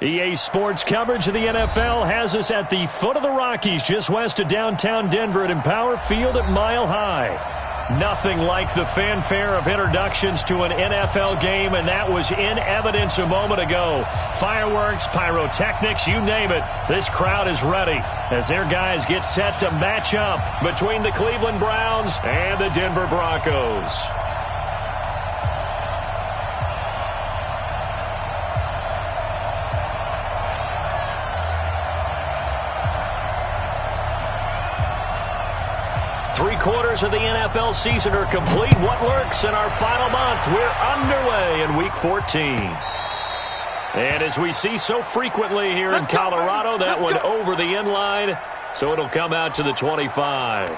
EA Sports coverage of the NFL has us at the foot of the Rockies, just west of downtown Denver at Empower Field at Mile High. Nothing like the fanfare of introductions to an NFL game, and that was in evidence a moment ago. Fireworks, pyrotechnics, you name it. This crowd is ready as their guys get set to match up between the Cleveland Browns and the Denver Broncos. Three-quarters of the NFL season are complete. What lurks in our final month? We're underway in Week 14. And as we see so frequently here in Colorado, that one over the end line, so it'll come out to the 25.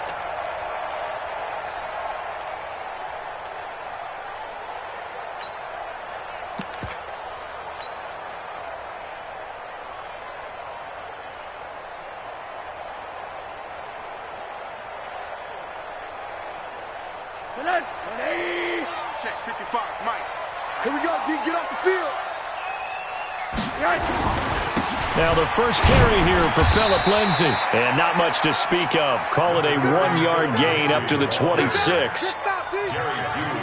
Check 55, Mike. Here we go, D. Get off the field. Now the first carry here for Phillip Lindsay. And not much to speak of. Call it a 1-yard gain up to the 26.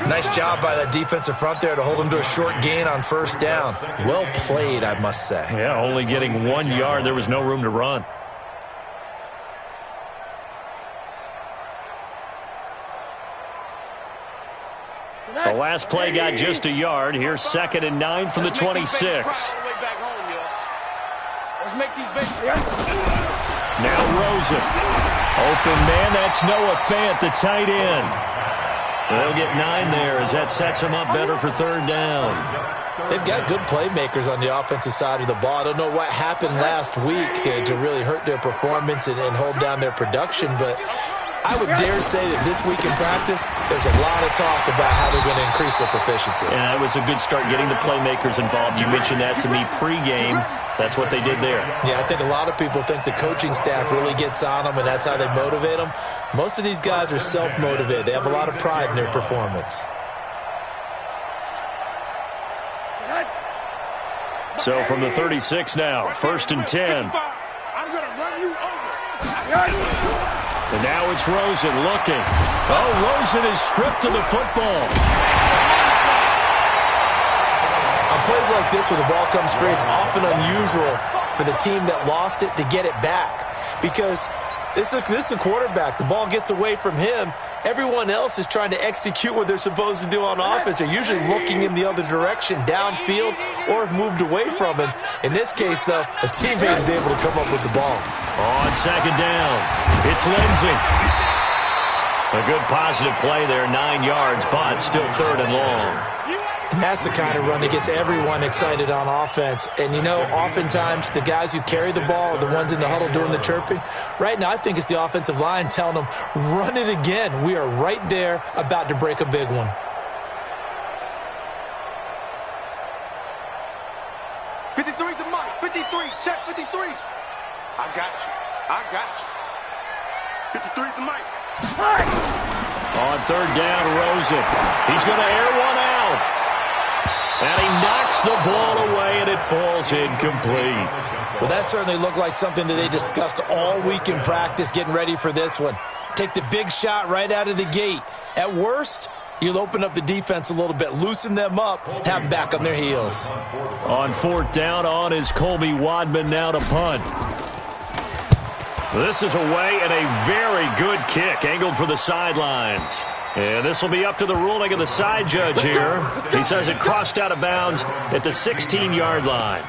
Nice job by that defensive front there to hold him to a short gain on first down. Well played, I must say. Yeah, only getting 1 yard. There was no room to run. The last play got just a yard. Here's 2nd and 9 from the 26. Now Rosen. Open man, that's Noah Fant, the tight end. They'll get 9 there as that sets them up better for 3rd down. They've got good playmakers on the offensive side of the ball. I don't know what happened last week to really hurt their performance and hold down their production, but I would dare say that this week in practice, there's a lot of talk about how they're going to increase their proficiency. Yeah, it was a good start getting the playmakers involved. You mentioned that to me pregame. That's what they did there. Yeah, I think a lot of people think the coaching staff really gets on them, and that's how they motivate them. Most of these guys are self-motivated. They have a lot of pride in their performance. So from the 36 now, 1st and 10. I'm going to run you over. And now it's Rosen looking. Oh, Rosen is stripped of the football. On plays like this where the ball comes free, it's often unusual for the team that lost it to get it back. Because this is the quarterback. The ball gets away from him. Everyone else is trying to execute what they're supposed to do on offense. They're usually looking in the other direction, downfield, or have moved away from him. In this case, though, a teammate is able to come up with the ball. On 2nd down, it's Lindsay. A good positive play there, 9 yards, but still 3rd and long. And that's the kind of run that gets everyone excited on offense. And, you know, oftentimes the guys who carry the ball are the ones in the huddle doing the chirping. Right now, I think it's the offensive line telling them, run it again. We are right there about to break a big one. '53's the mic. 53. Check 53. I got you. I got you. 53's the mic. On 3rd down, Rosen. He's going to air one out. And he knocks the ball away, and it falls incomplete. Well, that certainly looked like something that they discussed all week in practice getting ready for this one. Take the big shot right out of the gate. At worst, you'll open up the defense a little bit, loosen them up, have them back on their heels. On 4th down, on is Colby Wadman now to punt. This is away and a very good kick, angled for the sidelines. And this will be up to the ruling of the side judge here. He says it crossed out of bounds at the 16-yard line.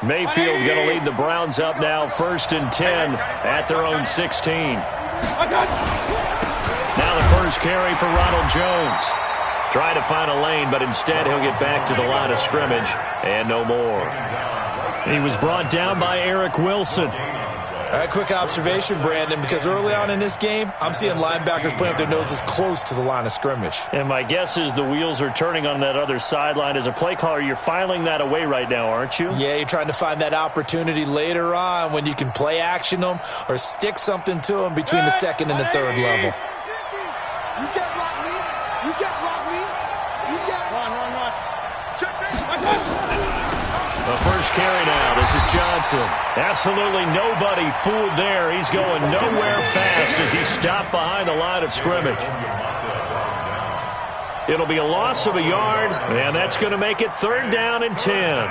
Mayfield going to lead the Browns up now, 1st and 10 at their own 16. Now the first carry for Ronald Jones. Trying to find a lane, but instead he'll get back to the line of scrimmage and no more. He was brought down by Eric Wilson. All right, quick observation, Brandon, because early on in this game, I'm seeing linebackers playing with their noses close to the line of scrimmage. And my guess is the wheels are turning on that other sideline. As a play caller, you're filing that away right now, aren't you? Yeah, you're trying to find that opportunity later on when you can play action them or stick something to them between the second and the third level. You get block me. You get block me. You get run. The first carry now. This is Johnson. Absolutely nobody fooled there. He's going nowhere fast as he's stopped behind the line of scrimmage. It'll be a loss of a yard, and that's going to make it 3rd down and 10.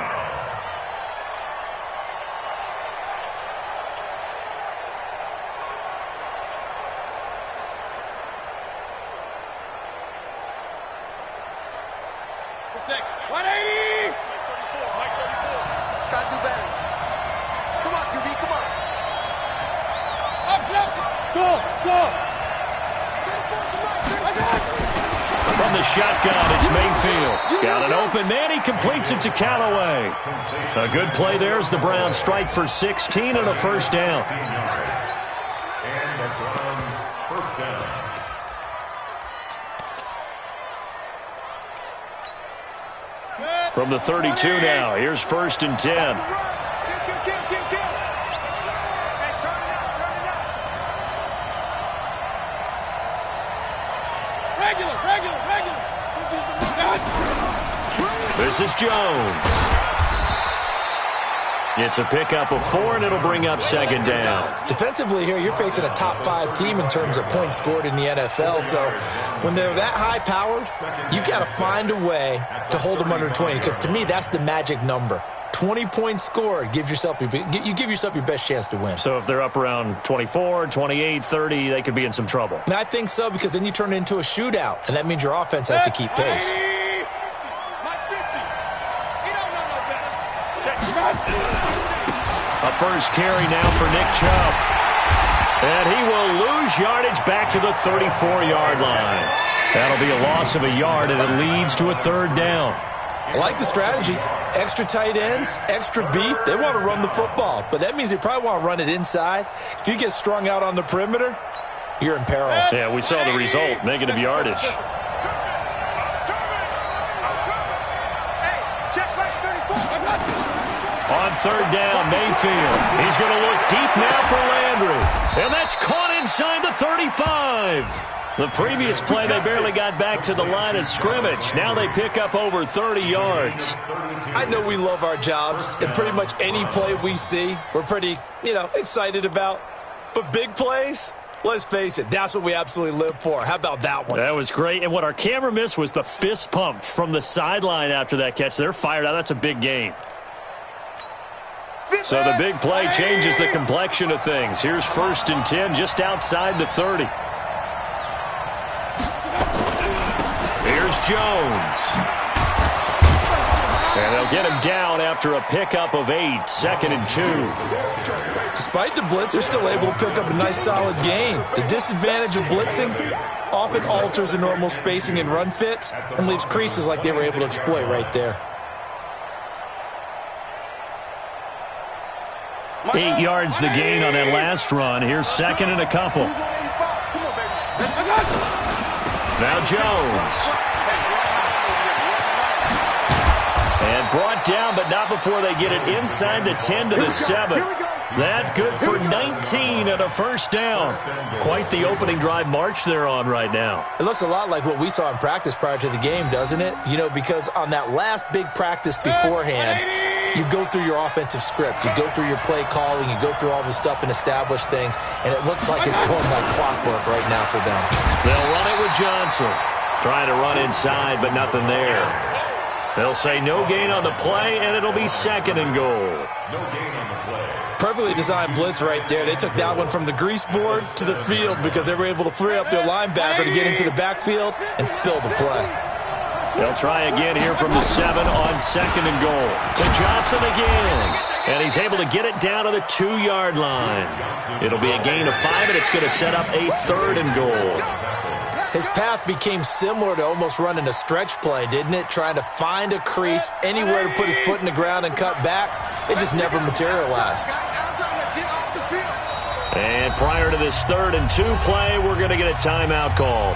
From the shotgun, it's Mayfield. He's got an open man. He completes it to Callaway. A good play there as the Browns strike for 16 and a first down. From the 32 now, here's 1st and 10. This is Jones. It's a pickup of 4, and it'll bring up 2nd down. Defensively here, you're facing a top-5 team in terms of points scored in the NFL. So when they're that high-powered, you've got to find a way to hold them under 20. Because to me, that's the magic number. 20 points scored gives yourself you give yourself your best chance to win. So if they're up around 24, 28, 30, they could be in some trouble. And I think so, because then you turn it into a shootout, and that means your offense has to keep pace. A first carry now for Nick Chubb. And he will lose yardage back to the 34-yard line. That'll be a loss of a yard, and it leads to a 3rd down. I like the strategy. Extra tight ends, extra beef. They want to run the football, but that means they probably want to run it inside. If you get strung out on the perimeter, you're in peril. Yeah, we saw the result, negative yardage. On 3rd down, Mayfield. He's going to look deep now for Landry. And that's caught inside the 35. The previous play, they barely got back to the line of scrimmage. Now they pick up over 30 yards. I know we love our jobs, and pretty much any play we see, we're pretty, excited about. But big plays, let's face it, that's what we absolutely live for. How about that one? That was great. And what our camera missed was the fist pump from the sideline after that catch. They're fired out. That's a big game. So the big play changes the complexion of things. Here's 1st and 10 just outside the 30. Here's Jones. And they'll get him down after a pickup of 8, 2nd and 2. Despite the blitz, they're still able to pick up a nice solid gain. The disadvantage of blitzing often alters the normal spacing and run fits and leaves creases like they were able to exploit right there. 8 yards the gain on that last run. Here's 2nd and a couple. Now Jones. And brought down, but not before they get it inside the 10 to the 7. That good for 19 and a first down. Quite the opening drive march they're on right now. It looks a lot like what we saw in practice prior to the game, doesn't it? Because on that last big practice beforehand, you go through your offensive script. You go through your play calling. You go through all the stuff and establish things. And it looks like it's going like clockwork right now for them. They'll run it with Johnson. Trying to run inside, but nothing there. They'll say no gain on the play, and it'll be 2nd and goal. No gain on the play. Perfectly designed blitz right there. They took that one from the grease board to the field because they were able to free up their linebacker to get into the backfield and spill the play. They'll try again here from the 7 on 2nd and goal. To Johnson again. And he's able to get it down to the 2-yard line. It'll be a gain of 5, and it's going to set up a 3rd and goal. His path became similar to almost running a stretch play, didn't it? Trying to find a crease, anywhere to put his foot in the ground and cut back. It just never materialized. And prior to this 3rd and 2 play, we're going to get a timeout call.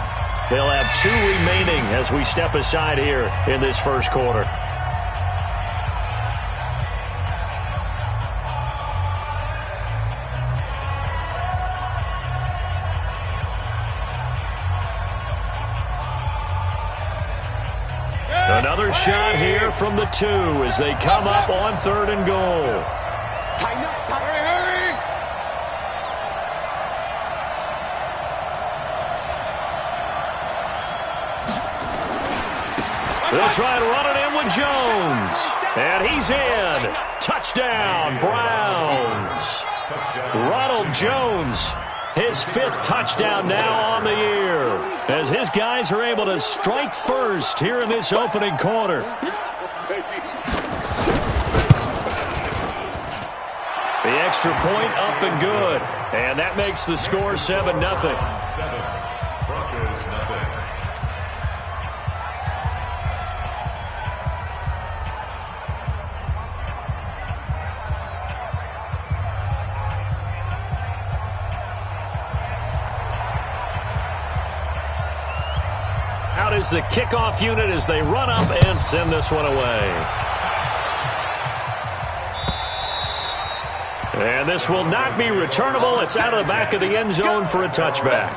They'll have 2 remaining as we step aside here in this first quarter. Another shot here from the 2 as they come up on 3rd and goal. Tighten up, hurry! They'll try to run it in with Jones. And he's in. Touchdown, Browns. Ronald Jones, his 5th touchdown now on the year, as his guys are able to strike first here in this opening quarter. The extra point up and good, and that makes the score 7-0. Broncos nothing. Out is the kickoff unit as they run up and send this one away. And this will not be returnable. It's out of the back of the end zone for a touchback.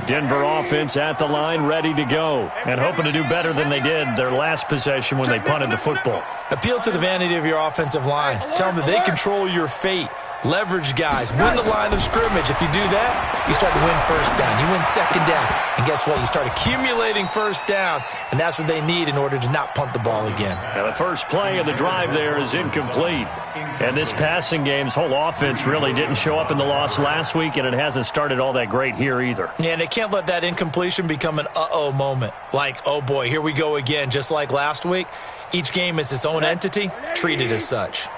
Denver offense at the line, ready to go, and hoping to do better than they did their last possession when they punted the football. Appeal to the vanity of your offensive line. Tell them that they control your fate. Leverage guys. Win the line of scrimmage. If you do that, you start to win first down. You win second down. And guess what? You start accumulating first downs, and that's what they need in order to not punt the ball again. Now, the first play of the drive there is incomplete. And this passing game's whole offense really didn't show up in the loss last week, and it hasn't started all that great here either. Yeah, and they can't let that incompletion become an uh-oh moment. Like, oh boy, here we go again, just like last week. Each game is its own entity, treated as such.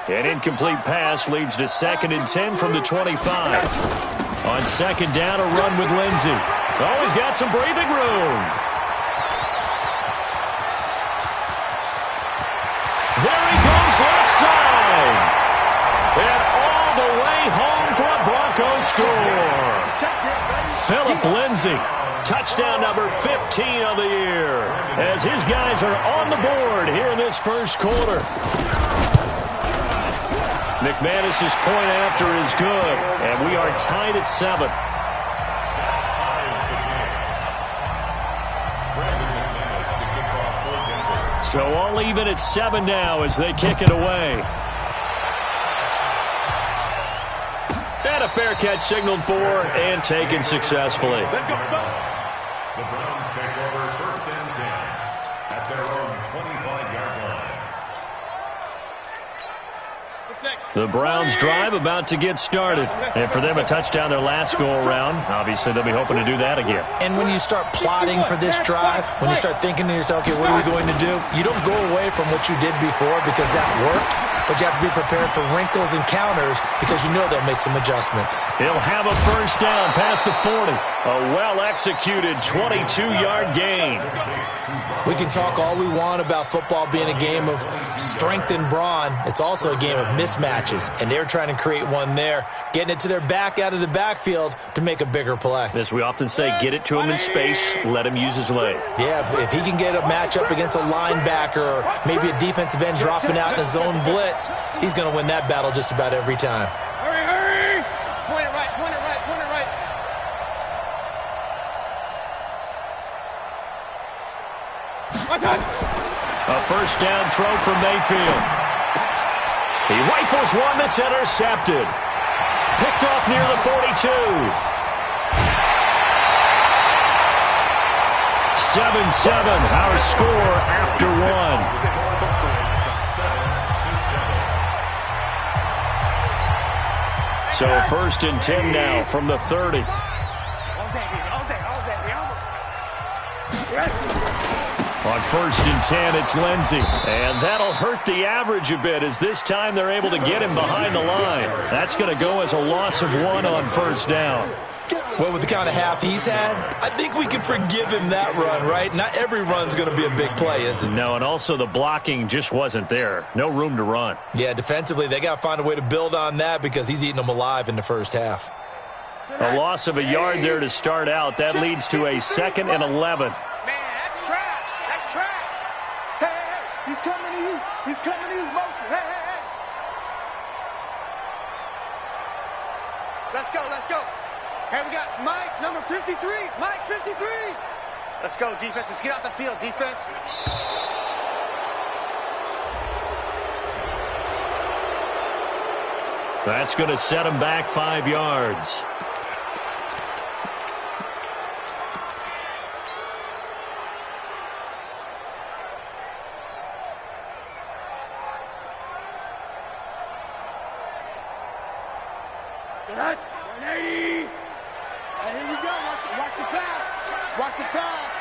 An incomplete pass leads to 2nd and 10 from the 25. On 2nd down, a run with Lindsey. Oh, he's got some breathing room. There he goes left side. And all the way home for a Broncos score. Phillip Lindsey, touchdown number 15 of the year, as his guys are on the board here in this first quarter. McManus's point after is good, and we are tied at 7. So all even at 7 now as they kick it away. And a fair catch signaled for and taken successfully. Let's go. The Browns take over 1st and 10 at their own 25-yard line. The Browns drive about to get started. And for them, a touchdown their last go-around. Obviously, they'll be hoping to do that again. And when you start plotting for this drive, when you start thinking to yourself, okay, what are we going to do? You don't go away from what you did before because that worked. But you have to be prepared for wrinkles and counters because you know they'll make some adjustments. He'll have a first down past the 40. A well-executed 22-yard gain. We can talk all we want about football being a game of strength and brawn. It's also a game of mismatches, and they're trying to create one there, getting it to their back out of the backfield to make a bigger play. As we often say, get it to him in space, let him use his leg. Yeah, if he can get a matchup against a linebacker or maybe a defensive end dropping out in a zone blitz, he's going to win that battle just about every time. Hurry! Point it right, point it right, point it right. A first down throw from Mayfield. He rifles one that's intercepted. Picked off near the 42. 7-7, our score after one. So 1st and 10 now from the 30. On 1st and 10, it's Lindsey. And that'll hurt the average a bit as this time they're able to get him behind the line. That's going to go as a loss of 1 on 1st down. Well, with the kind of half he's had, I think we can forgive him that run, right? Not every run's going to be a big play, is it? No, and also the blocking just wasn't there. No room to run. Yeah, defensively, they got to find a way to build on that because he's eating them alive in the first half. A loss of a yard there to start out. That leads to a 2nd and 11. Man, that's trash. That's trash. Hey, hey, hey. He's coming to you. He's coming to you. Motion. Hey, hey, hey. Let's go. Let's go. Hey, we got Mike, number 53. Mike, 53. Let's go, defense. Let's get out the field, defense. That's going to set him back 5 yards. Good. 180. Here we go. Watch the pass. Watch the pass.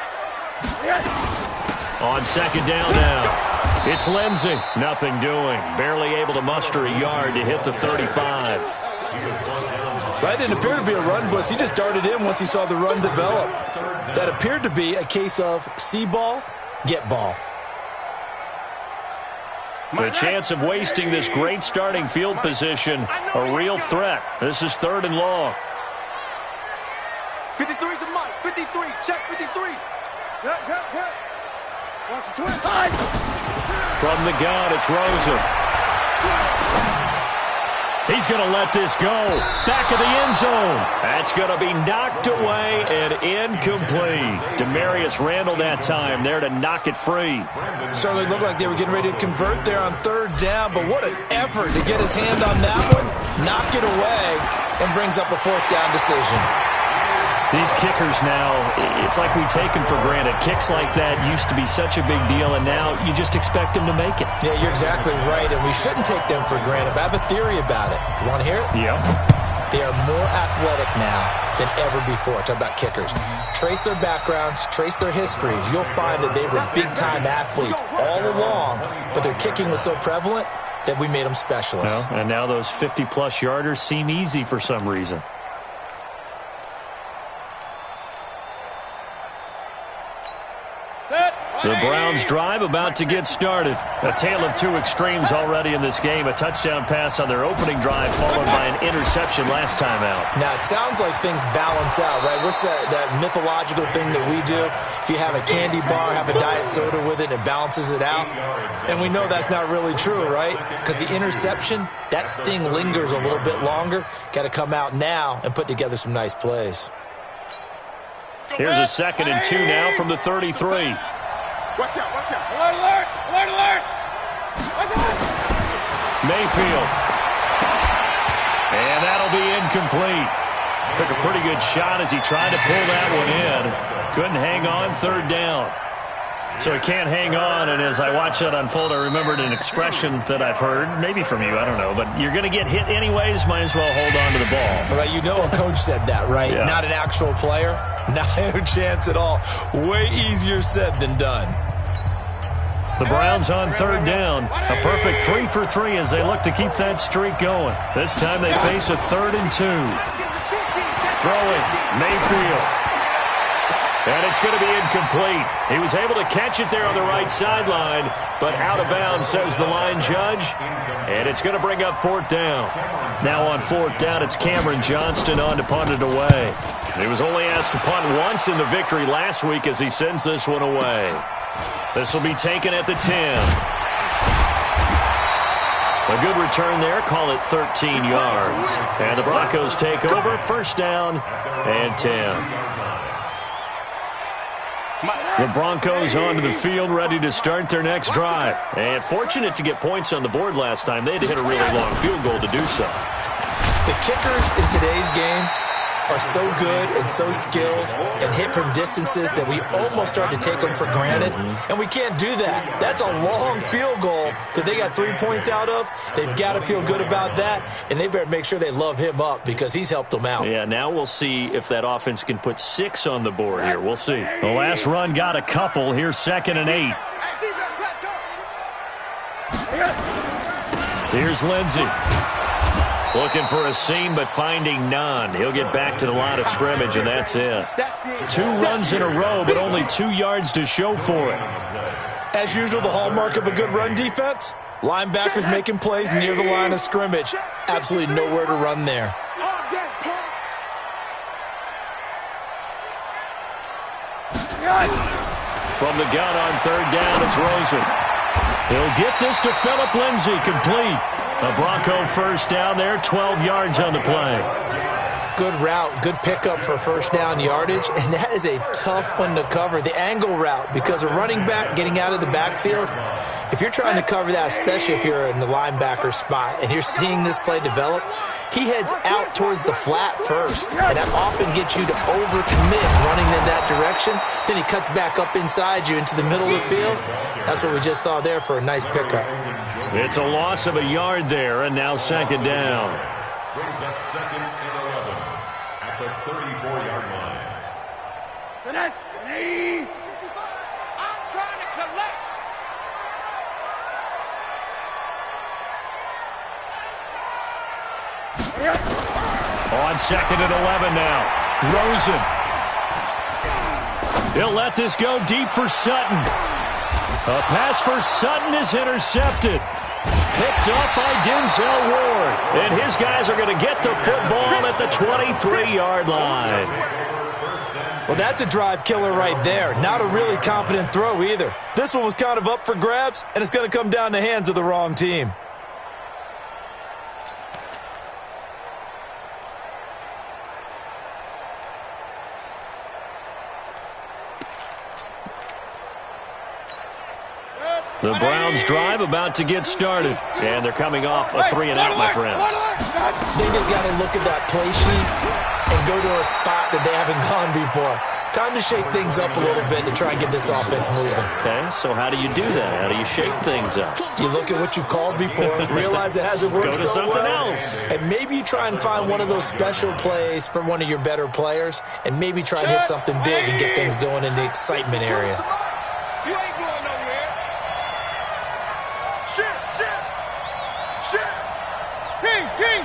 On 2nd down now. It's Lindsey. Nothing doing. Barely able to muster a yard to hit the 35. That didn't appear to be a run blitz. He just darted in once he saw the run develop. That appeared to be a case of see ball, get ball. The chance of wasting this great starting field position, a real threat. This is 3rd and long. 53's the Mike. 53. Check 53. Good. Watch the twist. From the gun, it's Rosen. He's going to let this go. Back of the end zone. That's going to be knocked away and incomplete. Demarius Randall that time there to knock it free. Certainly looked like they were getting ready to convert there on 3rd down, but what an effort to get his hand on that one, knock it away, and brings up a 4th down decision. These kickers now, it's like we take them for granted. Kicks like that used to be such a big deal, and now you just expect them to make it. Yeah, you're exactly right, and we shouldn't take them for granted. But I have a theory about it. You want to hear it? Yep. They are more athletic now than ever before. Talk about kickers. Trace their backgrounds, trace their histories. You'll find that they were big-time athletes all along, but their kicking was so prevalent that we made them specialists. Well, and now those 50-plus yarders seem easy for some reason. The Browns drive about to get started. A tale of 2 extremes already in this game. A touchdown pass on their opening drive followed by an interception last time out. Now, it sounds like things balance out, right? What's that mythological thing that we do? If you have a candy bar, have a diet soda with it, it balances it out. And we know that's not really true, right? Because the interception, that sting lingers a little bit longer. Got to come out now and put together some nice plays. Here's a 2nd and 2 now from the 33. Watch out, watch out. Alert, alert, alert, alert. Watch out. Mayfield. And that'll be incomplete. Took a pretty good shot as he tried to pull that one in. Couldn't hang on, 3rd down. So he can't hang on, and as I watch that unfold, I remembered an expression that I've heard, maybe from you, I don't know, but you're going to get hit anyways, might as well hold on to the ball. Right, you know a coach said that, right? Yeah. Not an actual player. Not a chance at all. Way easier said than done. The Browns on 3rd down. A perfect 3 for 3 as they look to keep that streak going. This time they face a 3rd and 2. Throwing, Mayfield. And it's going to be incomplete. He was able to catch it there on the right sideline, but out of bounds, says the line judge. And it's going to bring up 4th down. Now on 4th down, it's Cameron Johnston on to punt it away. He was only asked to punt once in the victory last week as he sends this one away. This will be taken at the 10. A good return there. Call it 13 yards. And the Broncos take over. 1st down and 10. The Broncos onto the field, ready to start their next drive. And fortunate to get points on the board last time. They had to hit a really long field goal to do so. The kickers in today's game are so good and so skilled and hit from distances that we almost start to take them for granted. And we can't do that. That's a long field goal that they got 3 points out of. They've got to feel good about that, and they better make sure they love him up because he's helped them out. Yeah, now we'll see if that offense can put 6 on the board here. We'll see. The last run got a couple. Here's 2nd and 8. Here's Lindsey. Looking for a seam, but finding none. He'll get back to the line of scrimmage, and that's it. 2 runs in a row, but only 2 yards to show for it. As usual, the hallmark of a good run defense, linebackers making plays near the line of scrimmage. Absolutely nowhere to run there. From the gun on 3rd down, it's Rosen. He'll get this to Phillip Lindsay, complete. A Bronco first down there, 12 yards on the play. Good route, good pickup for first down yardage, and that is a tough one to cover, the angle route, because a running back getting out of the backfield, if you're trying to cover that, especially if you're in the linebacker spot and you're seeing this play develop, he heads out towards the flat first, and that often gets you to overcommit running in that direction. Then he cuts back up inside you into the middle of the field. That's what we just saw there for a nice pickup. It's a loss of a yard there, and now 2nd down. Brings up 2nd and 11 at the 34-yard line. That's me. I'm trying to collect. On 2nd and 11 now. Rosen. He'll let this go deep for Sutton. A pass for Sutton is intercepted. Picked up by Denzel Ward. And his guys are going to get the football at the 23-yard line. Well, that's a drive killer right there. Not a really confident throw either. This one was kind of up for grabs, and it's going to come down the hands of the wrong team. The Browns drive about to get started. And they're coming off a 3-and-out, my friend. They've got to look at that play sheet and go to a spot that they haven't gone before. Time to shake things up a little bit to try and get this offense moving. Okay, so how do you do that? How do you shake things up? You look at what you've called before, realize it hasn't worked Go to so something well, else. and maybe you try and find one of those special plays from one of your better players, and maybe try and hit something big and get things going in the excitement area. You ain't going nowhere. Shit. King.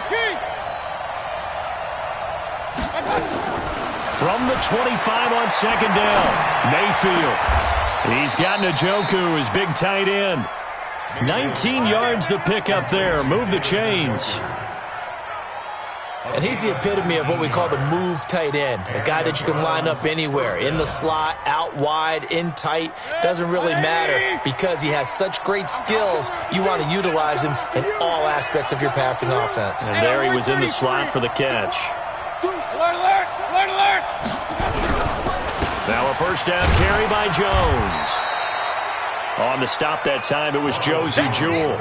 From the 25 on 2nd down, Mayfield. He's got Njoku, his big tight end. 19 yards to pick up there. Move the chains. And he's the epitome of what we call the move tight end. A guy that you can line up anywhere, in the slot, out wide, in tight. Doesn't really matter because he has such great skills. You want to utilize him in all aspects of your passing offense. And there he was in the slot for the catch. Alert. Now a first down carry by Jones. On the stop that time, it was Josie Jewell.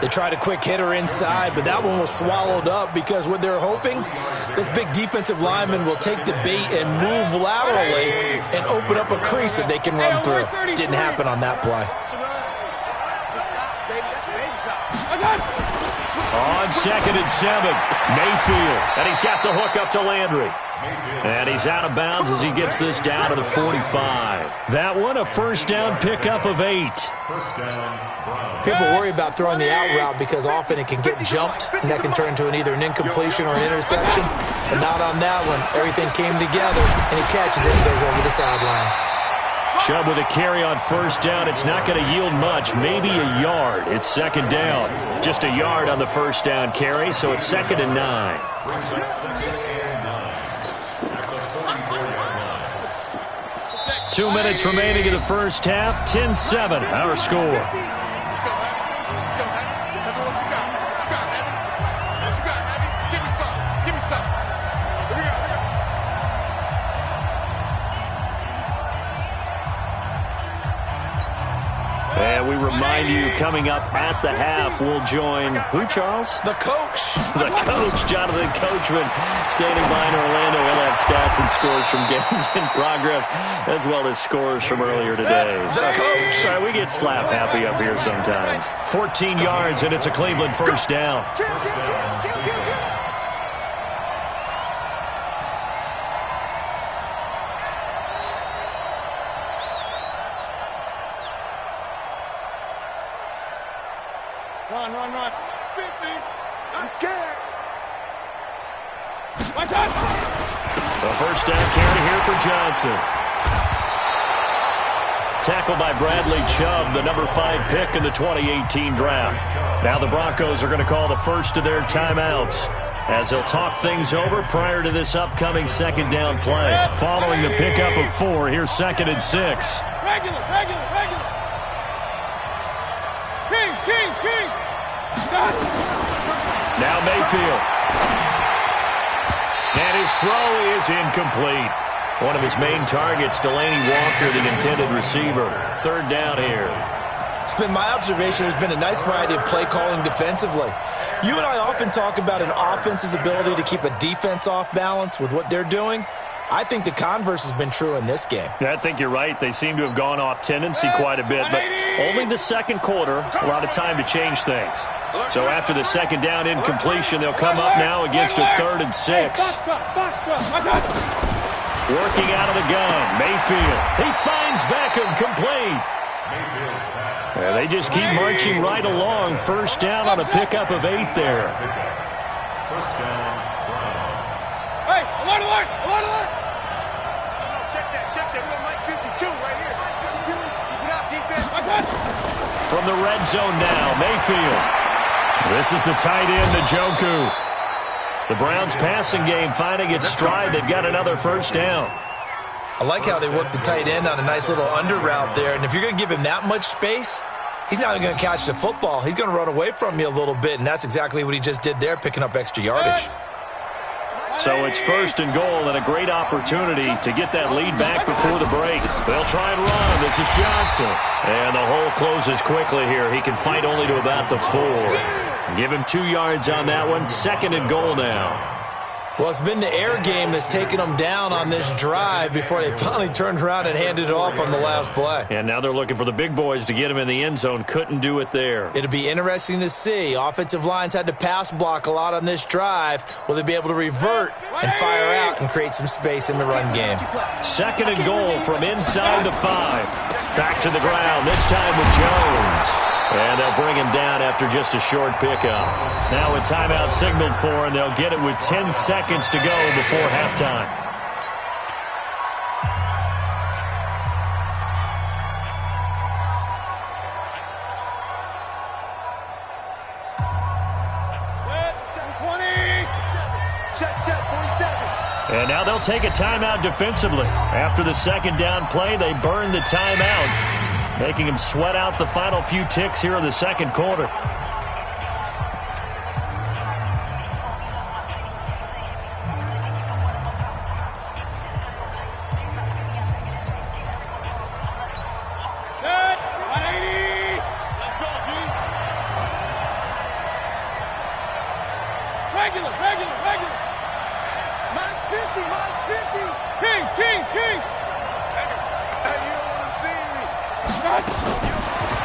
They tried a quick hitter inside, but that one was swallowed up because what they're hoping, this big defensive lineman will take the bait and move laterally and open up a crease that they can run through. Didn't happen on that play. On 2nd and 7, Mayfield. And he's got the hook up to Landry. And he's out of bounds as he gets this down to the 45. That one, a first down pickup of 8. First down, Browns. People worry about throwing the out route because often it can get jumped, and that can turn into either an incompletion or an interception. But not on that one. Everything came together, and he catches it and goes over the sideline. Chubb with a carry on first down. It's not going to yield much, maybe a yard. It's 2nd down. Just a yard on the first down carry, so it's 2nd and 9. Brings up 2nd and 9 at the 34-yard line. 2 minutes remaining in the first half. 10-7, our score. Let's go, Abby. Everyone, what you got? Abby? Give me some. Here we go. And we remind you, coming up at the half, we'll join who, Charles? The coach. The coach, Jonathan Coachman, standing by in Orlando. He'll have stats and scores from games in progress, as well as scores from earlier today. The coach. Sorry, we get slap happy up here sometimes. 14 yards, and it's a Cleveland first down. Run. 50. I'm scared. The first down carry here for Johnson. Tackled by Bradley Chubb, the number 5 pick in the 2018 draft. Now the Broncos are going to call the first of their timeouts as they'll talk things over prior to this upcoming second down play. Following the pickup of 4, here's 2nd and 6. Regular. King. Now Mayfield. And his throw is incomplete. One of his main targets, Delaney Walker, the intended receiver. 3rd down here. It's been my observation there's been a nice variety of play calling defensively. You and I often talk about an offense's ability to keep a defense off balance with what they're doing. I think the converse has been true in this game. Yeah, I think you're right. They seem to have gone off tendency quite a bit, but only the second quarter, a lot of time to change things. So after the second down incompletion, they'll come up now against a 3rd and 6. Working out of the gun, Mayfield. He finds Beckham, complete. And they just keep marching right along. First down on a pickup of 8 there. First down, Browns. Hey, alert! Check that. We got Mike 52 right here. Keep it up, defense. From the red zone now, Mayfield. This is the tight end, Njoku. The Browns passing game finding its stride. They've got another first down. I like how they work the tight end on a nice little under route there. And if you're going to give him that much space, he's not going to catch the football. He's going to run away from you a little bit, and that's exactly what he just did there, picking up extra yardage. So it's 1st and goal and a great opportunity to get that lead back before the break. They'll try and run. This is Johnson. And the hole closes quickly here. He can fight only to about the 4. Give him 2 yards on that one. 2nd and goal now. Well, it's been the air game that's taken them down on this drive before they finally turned around and handed it off on the last play. And now they're looking for the big boys to get him in the end zone. Couldn't do it there. It'll be interesting to see. Offensive lines had to pass block a lot on this drive. Will they be able to revert and fire out and create some space in the run game? 2nd and goal from inside the 5. Back to the ground, this time with Jones. And they'll bring him down after just a short pickup. Now a timeout signaled for, and they'll get it with 10 seconds to go before halftime. And now they'll take a timeout defensively. After the second down play, they burn the timeout, making him sweat out the final few ticks here in the second quarter.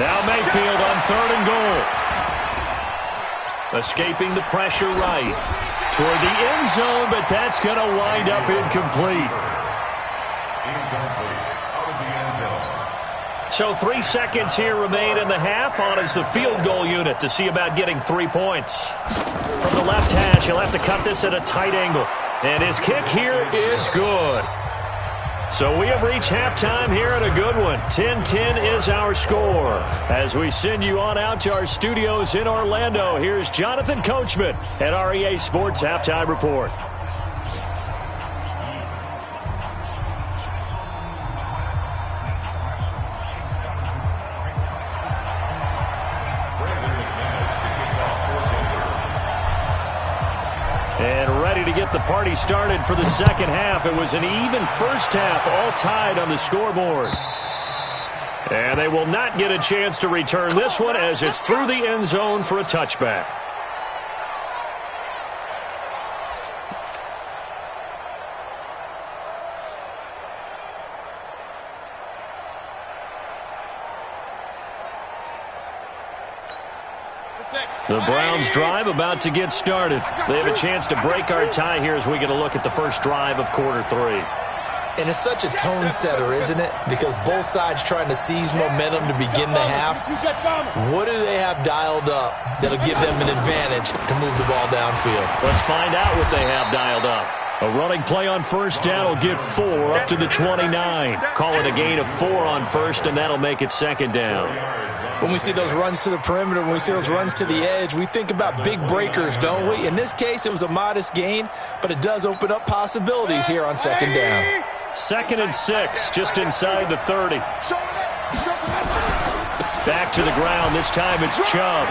Now Mayfield on 3rd and goal. Escaping the pressure right toward the end zone, but that's going to wind up incomplete. Out of the end zone. So 3 seconds here remain in the half. On is the field goal unit to see about getting 3 points. From the left hash, he'll have to cut this at a tight angle. And his kick here is good. So we have reached halftime here at a good one. 10-10 is our score. As we send you on out to our studios in Orlando, here's Jonathan Coachman at REA Sports Halftime Report. And ready to get the party started for the second half. It was an even first half, all tied on the scoreboard. And they will not get a chance to return this one as it's through the end zone for a touchback. The Browns drive about to get started. They have a chance to break our tie here as we get a look at the first drive of quarter 3. And it's such a tone setter, isn't it? Because both sides trying to seize momentum to begin the half. What do they have dialed up that'll give them an advantage to move the ball downfield? Let's find out what they have dialed up. A running play on first down will get 4 up to the 29. Call it a gain of 4 on first, and that'll make it second down. When we see those runs to the perimeter, when we see those runs to the edge, we think about big breakers, don't we? In this case, it was a modest gain, but it does open up possibilities here on second down. 2nd and 6, just inside the 30. Back to the ground. This time it's Chubb.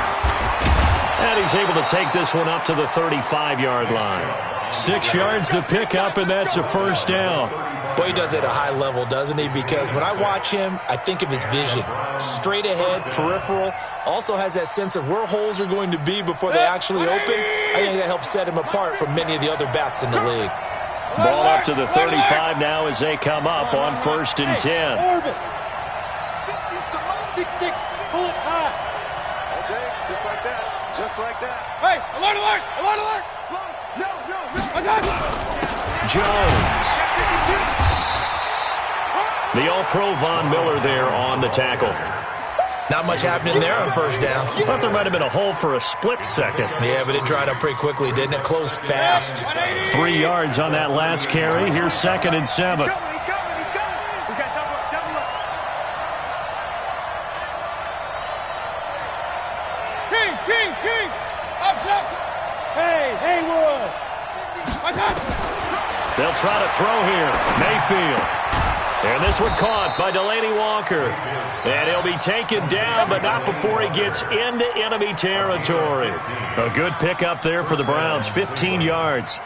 And he's able to take this one up to the 35-yard line. 6 yards the pickup, and that's a first down. Boy, he does it at a high level, doesn't he? Because when I watch him, I think of his vision. Straight ahead, peripheral. Also has that sense of where holes are going to be before they actually open. I think that helps set him apart from many of the other backs in the league. Ball up to the 35 now as they come up on 1st and 10. 6-6, pull it high. Okay, just like that. Just like that. Hey, alert, alert, alert, alert. No. Jones. The All-Pro Von Miller there on the tackle. Not much happening there on first down. Thought there might have been a hole for a split second. Yeah, but it dried up pretty quickly, didn't it? Closed fast. 3 yards on that last carry. Here's 2nd and 7. He's coming. We got double up. King. Up. Hey, Haywood. They'll try to throw here. Mayfield. And this one caught by Delaney Walker. And he'll be taken down, but not before he gets into enemy territory. A good pickup there for the Browns, 15 yards.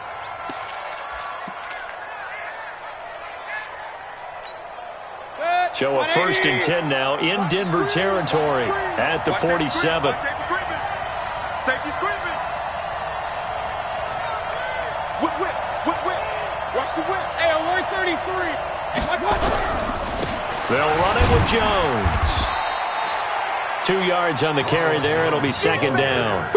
So a 1st and 10 now in Denver territory at the 47. Safety's creeping. Whip. Watch the whip. Hey, alert 33. They'll run it with Jones. 2 yards on the carry there. It'll be second down.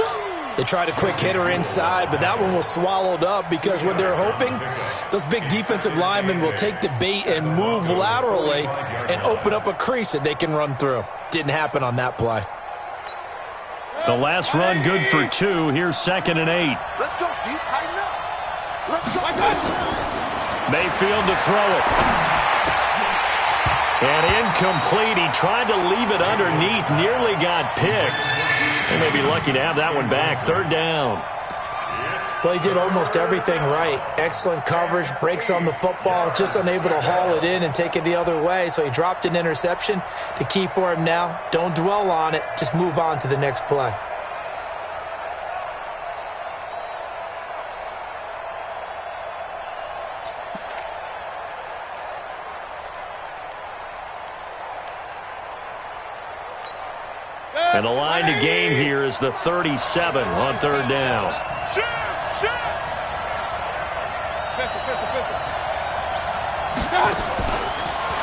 They tried a quick hitter inside, but that one was swallowed up because what they're hoping, those big defensive linemen will take the bait and move laterally and open up a crease that they can run through. Didn't happen on that play. The last run good for 2. Here's 2nd and 8. Let's go, D. Tighten up. Let's go. Mayfield to throw it. And incomplete. He tried to leave it underneath. Nearly got picked. They may be lucky to have that one back. 3rd down. Well, he did almost everything right. Excellent coverage, breaks on the football, just unable to haul it in and take it the other way. So he dropped an interception. The key for him now, don't dwell on it. Just move on to the next play. And the line to gain here is the 37 on 3rd down.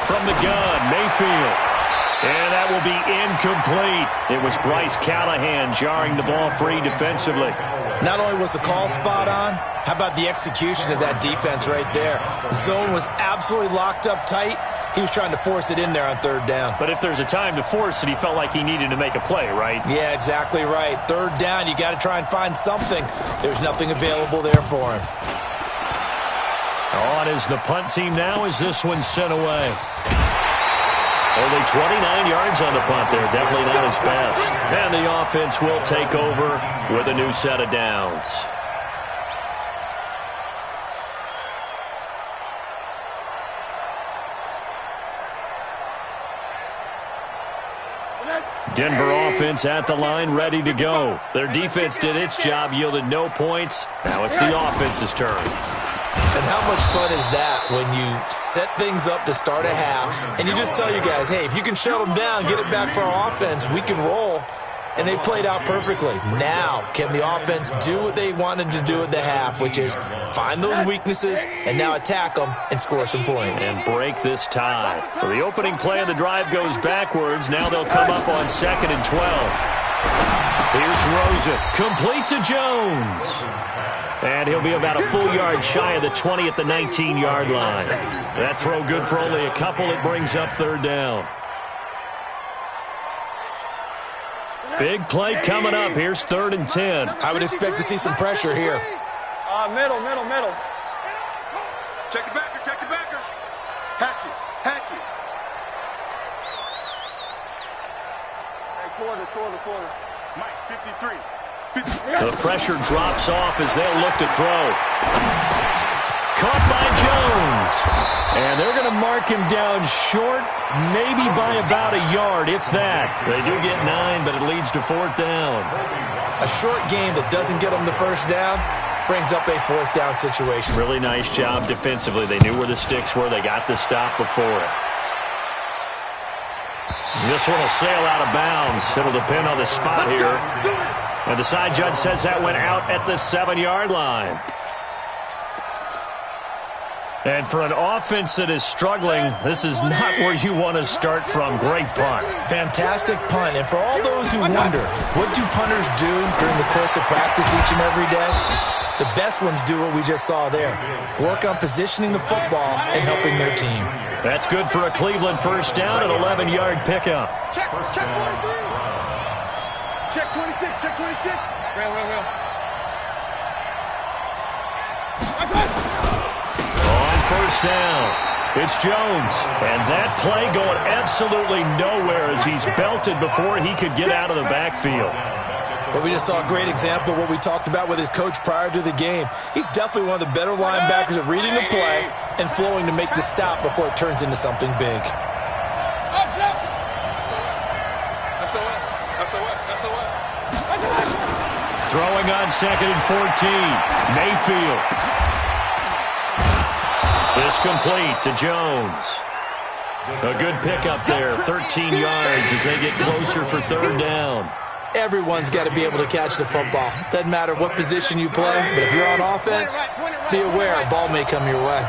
From the gun, Mayfield. And that will be incomplete. It was Bryce Callahan jarring the ball free defensively. Not only was the call spot on, how about the execution of that defense right there? Zone was absolutely locked up tight. He was trying to force it in there on 3rd down. But if there's a time to force it, he felt like he needed to make a play, right? Yeah, exactly right. 3rd down, you got to try and find something. There's nothing available there for him. On is the punt team now as this one's sent away. Only 29 yards on the punt there. Definitely not his best. And the offense will take over with a new set of downs. Denver offense at the line, ready to go. Their defense did its job, yielded no points. Now it's the offense's turn. And how much fun is that when you set things up to start a half and you just tell your guys, hey, if you can shut them down, get it back for our offense, we can roll. And they played out perfectly. Now, can the offense do what they wanted to do at the half, which is find those weaknesses and now attack them and score some points. And break this tie. So the opening play of the drive goes backwards. Now they'll come up on 2nd and 12. Here's Rosen, complete to Jones. And he'll be about a full yard shy of the 20 at the 19-yard line. That throw good for only a couple. It brings up third down. Big play coming up. Here's 3rd and 10. I would expect to see some pressure here. Middle. Check the backer, check the backer. Hatchet. Hey, quarter. Mike, 53. The pressure drops off as they'll look to throw. Caught by Jones. And they're going to mark him down short, maybe by about a yard, if that. They do get 9, but it leads to 4th down. A short game that doesn't get them the first down brings up a 4th down situation. Really nice job defensively. They knew where the sticks were. They got the stop before it. This one will sail out of bounds. It'll depend on the spot here. And the side judge says that went out at the 7-yard line. And for an offense that is struggling, this is not where you want to start from. Great punt. Fantastic punt. And for all those who wonder, what do punters do during the course of practice each and every day? The best ones do what we just saw there. Work on positioning the football and helping their team. That's good for a Cleveland first down, an 11-yard pickup. Check 43. Check 26, check 26. Real. On first down, it's Jones. And that play going absolutely nowhere as he's belted before he could get out of the backfield. But we just saw a great example of what we talked about with his coach prior to the game. He's definitely one of the better linebackers at reading the play and flowing to make the stop before it turns into something big. Throwing on 2nd and 14. Mayfield. This complete to Jones. A good pickup there, 13 yards as they get closer for 3rd down. Everyone's got to be able to catch the football. Doesn't matter what position you play, but if you're on offense, be aware a ball may come your way.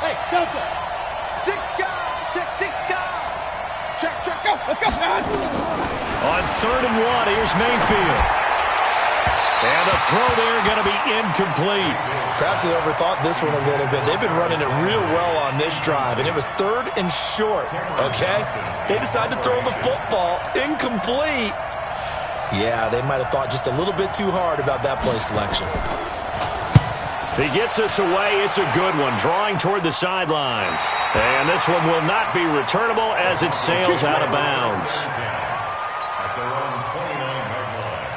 Hey, Delta. 6 guys. Check 6 guys. Check. Go. Let's go. On 3rd and 1, here's Mayfield. And the throw there going to be incomplete. Perhaps they overthought this one a little bit. They've been running it real well on this drive, and it was 3rd and short, okay? They decided to throw the football incomplete. Yeah, they might have thought just a little bit too hard about that play selection. He gets us away. It's a good one, drawing toward the sidelines. And this one will not be returnable as it sails out of bounds. At their own 29-yard line.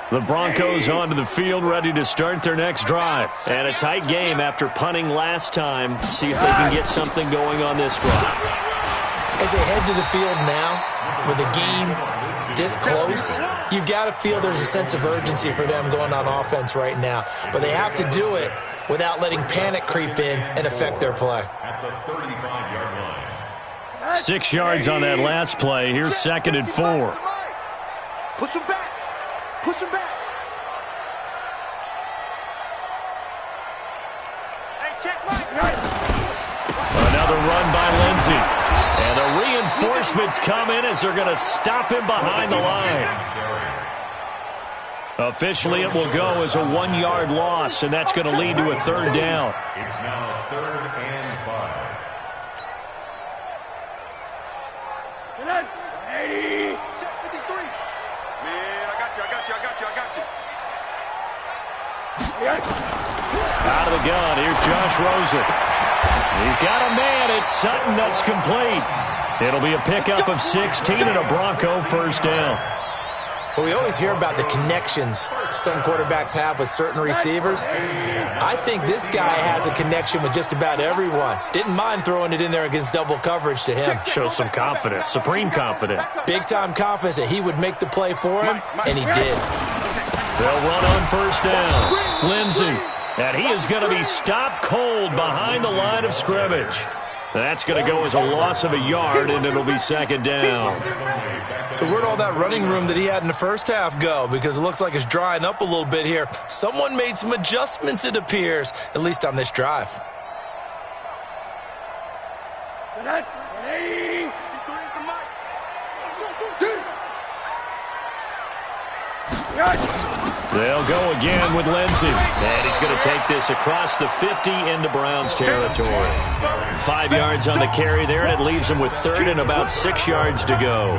The Broncos onto the field, ready to start their next drive. And a tight game after punting last time. See if they can get something going on this drive. As they head to the field now, with the game this close, you've got to feel there's a sense of urgency for them going on offense right now. But they have to do it without letting panic creep in and affect their play. At the 35-yard line. 6 yards on that last play. Here's 2nd and 4. Push him back. Push him back. Hey, check Mike. Another run by Lindsey. And the reinforcements come in as they're going to stop him behind the line. Officially, it will go as a 1-yard loss, and that's going to lead to a 3rd down. It's now 3rd and 5. Check 53. Man, I got you. Out of the gun, here's Josh Rosen. He's got a man, it's Sutton, that's complete. It'll be a pickup of 16 and a Bronco first down. Well, we always hear about the connections some quarterbacks have with certain receivers. I think this guy has a connection with just about everyone. Didn't mind throwing it in there against double coverage to him. Shows some confidence, supreme confidence. Big-time confidence that he would make the play for him, and he did. They'll run on first down. Lindsey. And he is going to be stopped cold behind the line of scrimmage. That's going to go as a loss of a yard, and it'll be second down. So where'd all that running room that he had in the first half go? Because it looks like it's drying up a little bit here. Someone made some adjustments, it appears, at least on this drive. They'll go again with Lindsey. And he's going to take this across the 50 into Browns territory. 5 yards on the carry there, and it leaves them with third and about 6 yards to go.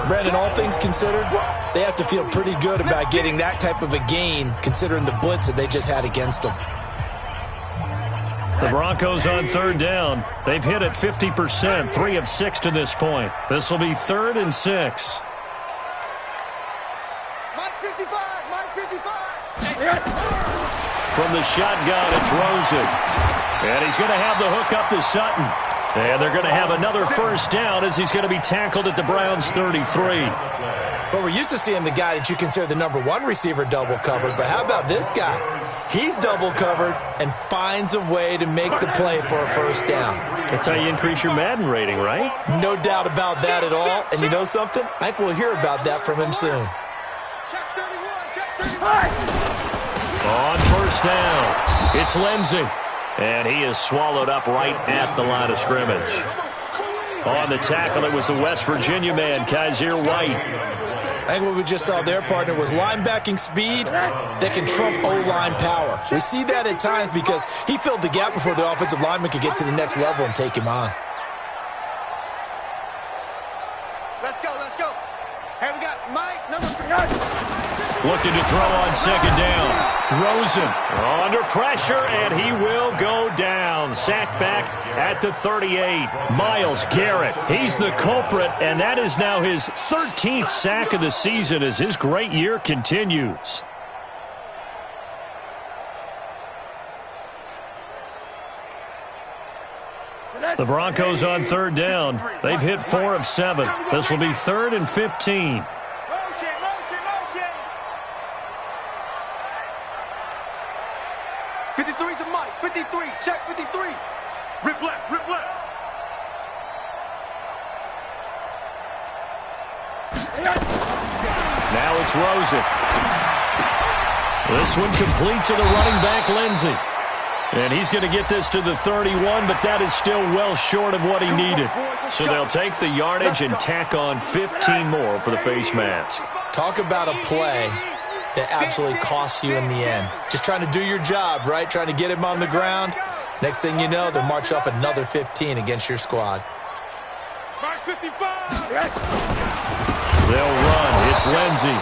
Brandon, all things considered, they have to feel pretty good about getting that type of a gain, considering the blitz that they just had against them. The Broncos on third down. They've hit it 50%, 3 of 6 to this point. This will be 3rd and 6. From the shotgun, it's Rosen. And he's going to have the hook up to Sutton. And they're going to have another first down as he's going to be tackled at the Browns' 33. But we're used to seeing the guy that you consider the number 1 receiver double covered. But how about this guy? He's double covered and finds a way to make the play for a first down. That's how you increase your Madden rating, right? No doubt about that at all. And you know something? I think we'll hear about that from him soon. On first down, it's Lindsey. And he is swallowed up right at the line of scrimmage. On the tackle, it was the West Virginia man, Kaiser White. I think what we just saw there, partner, was linebacking speed that can trump O-line power. We see that at times because he filled the gap before the offensive lineman could get to the next level and take him on. Let's go, let's go. Hey, we got Mike, number 3. Looking to throw on second down. Rosen under pressure, and he will go down. Sacked back at the 38. Myles Garrett, he's the culprit, and that is now his 13th sack of the season as his great year continues. The Broncos on third down. They've hit 4 of 7. This will be 3rd and 15. 53's the Mike. 53. Check 53. Rip left. Rip left. Now it's Rosen. This one complete to the running back, Lindsey. And he's going to get this to the 31, but that is still well short of what he needed. So they'll take the yardage and tack on 15 more for the face mask. Talk about a play that absolutely costs you in the end. Just trying to do your job, right? Trying to get him on the ground. Next thing you know, they'll march off another 15 against your squad. Mark 55. They'll run. It's Lindsey.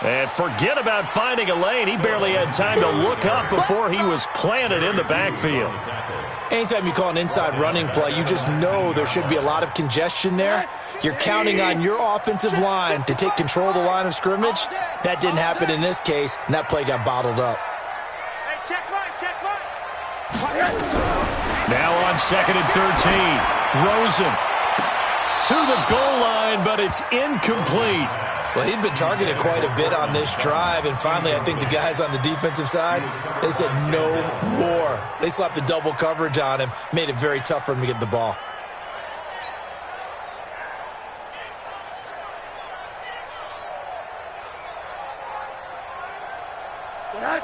And forget about finding a lane. He barely had time to look up before he was planted in the backfield. Anytime you call an inside running play, you just know there should be a lot of congestion there. You're counting on your offensive line to take control of the line of scrimmage. That didn't happen in this case, and that play got bottled up. Hey, check right, check right. Now on 2nd and 13. Rosen to the goal line, but it's incomplete. Well, he'd been targeted quite a bit on this drive, and finally I think the guys on the defensive side, they said no more. They slapped the double coverage on him, made it very tough for him to get the ball.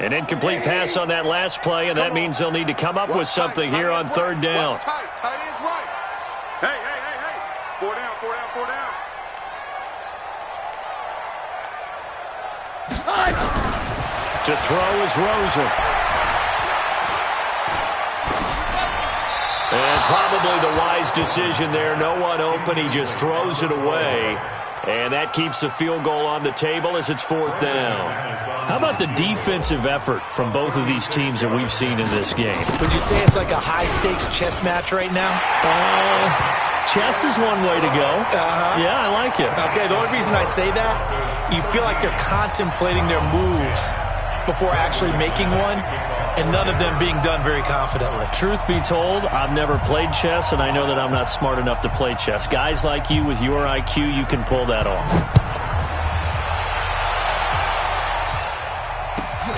An incomplete pass on that last play, and that means they'll need to come up with something here on third down. Tight end's right. Hey. 4 down. To throw is Rosen. And probably the wise decision there. No one open. He just throws it away. And that keeps the field goal on the table as it's 4th down. How about the defensive effort from both of these teams that we've seen in this game? Would you say it's like a high-stakes chess match right now? Chess is one way to go. Yeah, I like it. Okay, the only reason I say that, you feel like they're contemplating their moves before actually making one, and none of them being done very confidently. Truth be told, I've never played chess, and I know that I'm not smart enough to play chess. Guys like you with your IQ, you can pull that off.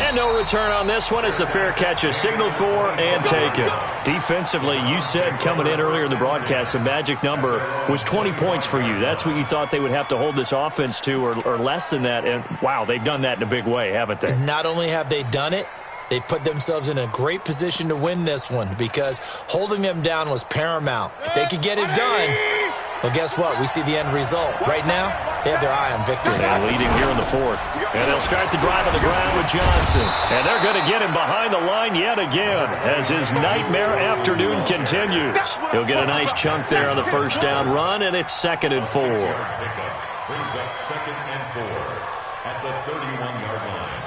And no return on this one as the fair catch is signaled for and taken. Defensively, you said coming in earlier in the broadcast, the magic number was 20 points for you. That's what you thought they would have to hold this offense to or less than that. And, wow, they've done that in a big way, haven't they? Not only have they done it, they put themselves in a great position to win this one because holding them down was paramount. If they could get it done, well, guess what? We see the end result. Right now, they have their eye on victory. And leading here in the fourth. And they'll start the drive on the ground with Johnson. And they're going to get him behind the line yet again as his nightmare afternoon continues. He'll get a nice chunk there on the first down run, and it's 2nd and 4. Brings up 2nd and 4 at the 31-yard line.